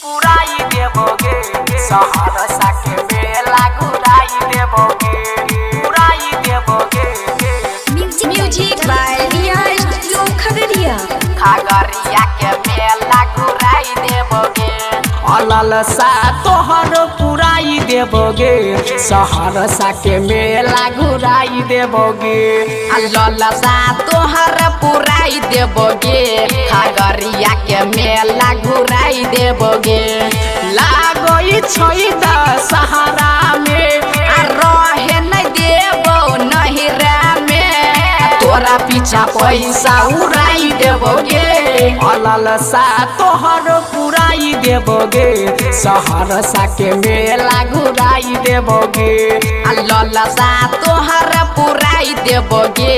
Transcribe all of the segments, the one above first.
पुराई देबोगे सहरसा के मेला घुराई देबोगे पुराई देबोगे music by Riya studio Khagaria. Khagaria के मेला घुराई देबोगे अललसा तोहर पुराई देबोगे सहरसा के मेला घुराई देबोगे अललसा तोहर पुराई देबोगे खगड़िया के मेला घुराई देबोगे लागोई छोई दशहरा में रहे न देबो नहिरा में तोरा पीछा पैसा उड़ाई देबोगे अललसा तोहर पुराई देबोगे सहरसा के मेला घुराई देबोगे अललसा तोहर पुराई देबोगे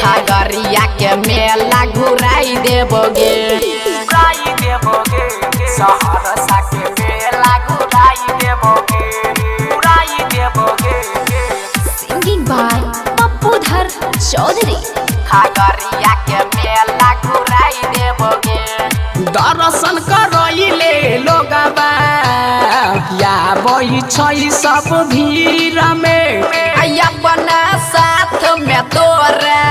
खगड़िया के मेला घुराई देबोगे घुराई देबोगे सहरसा के मेला घुराई देबोगे घुराई देबोगे सिंगिंग बाय पप्पूधर चौधरी। खगड़िया के मेला घुराई देबोगे दर्शन करइले लोगबा या बही छै सब भीड़ में अपना साथ में तोरा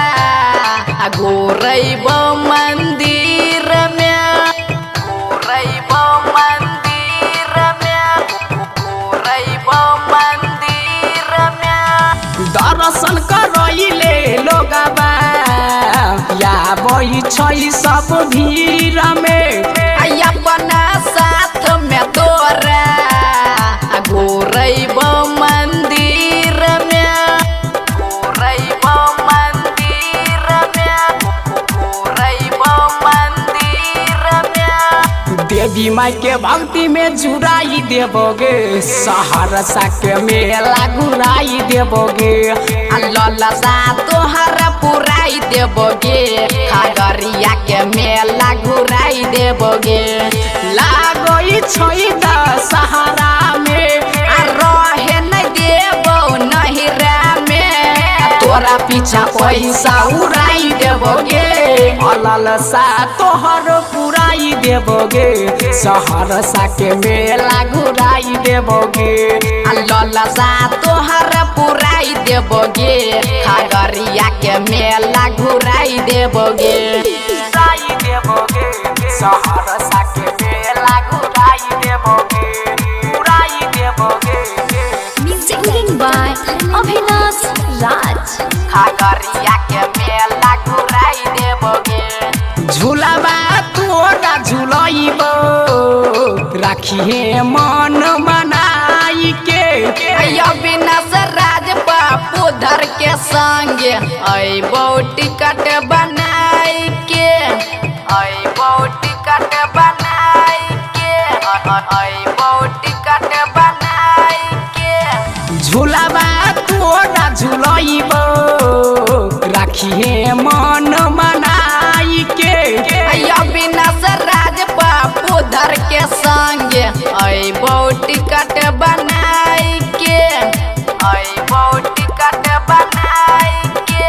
घुरैबो मंदिर में घुरैबो मंदिर में घुरैबो मंदिर में दर्शन करइले लोगबा या बही छै सब भीड़ में अपना साथ में तोरा घुरैबो मंदिर में घुरैबो मंदिर में घुरैबो मंदिर में देवी माई के भक्ति में जुड़ाई देबोगे सहरसा के मेला घुराई देबोगे अललसा तोहर पुराई देबोगे खगड़िया के मेला घुराई देबोगे लागोई छोई दशहरा में रहे न देबो नहिरा में तोरा पीछा पैसा उड़ाई देबोगे अललसा तोहर पुराई देबोगे सहरसा के मेला घुराई देबोगे अललसा तोहर पुराई देबोगे खगड़िया के मेला घुराई देबोगे घुराई देबोगे सहरसा के मेला घुराई देबोगे घुराई देबोगे सिंगिंग बाय अभिनाश राज। खगड़िया के मेला घुराई देबोगे झूलाबा तोरा झूलइबो राखिए मन बनाई के अविनाश राज पप्पूधर के संगे अइबो टिकट बनाई के अइबो टिकट बनाई के अइबो टिकट बनाई के झूलाबा तोरा झूलइबो राखिए मन मनाई के अविनाश राज पप्पूधर के संगे अइबो टिकट बनाई के अइबो टिकट बनाई के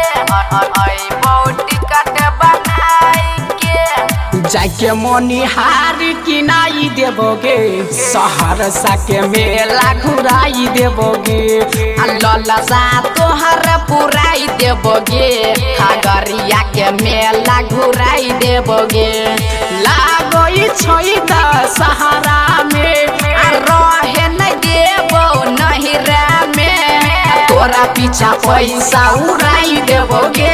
अइबो टिकट बनाई के जाके मोनिहार किनाई देबोगे सहरसा के मेला घुराई देबोगे अललसा तोहर पुराई देबोगे खगड़िया के मेला घुराई देबोगे लागोई छोई दशहरा में रहे न देबो नहिरा में तोरा पीछा पैसा उड़ाई देबोगे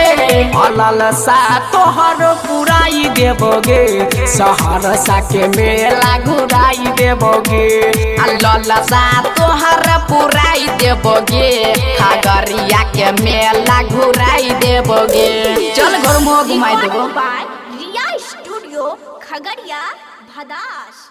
अललसा तोहर पुराई देबोगे सहरसा के मेला घुराई देबोगे अललसा तोहर पुराई देबोगे खगड़िया के मेला घुराई देबोगे चल घर में घुमाई देबो। रिया स्टूडियो खगड़िया भदास।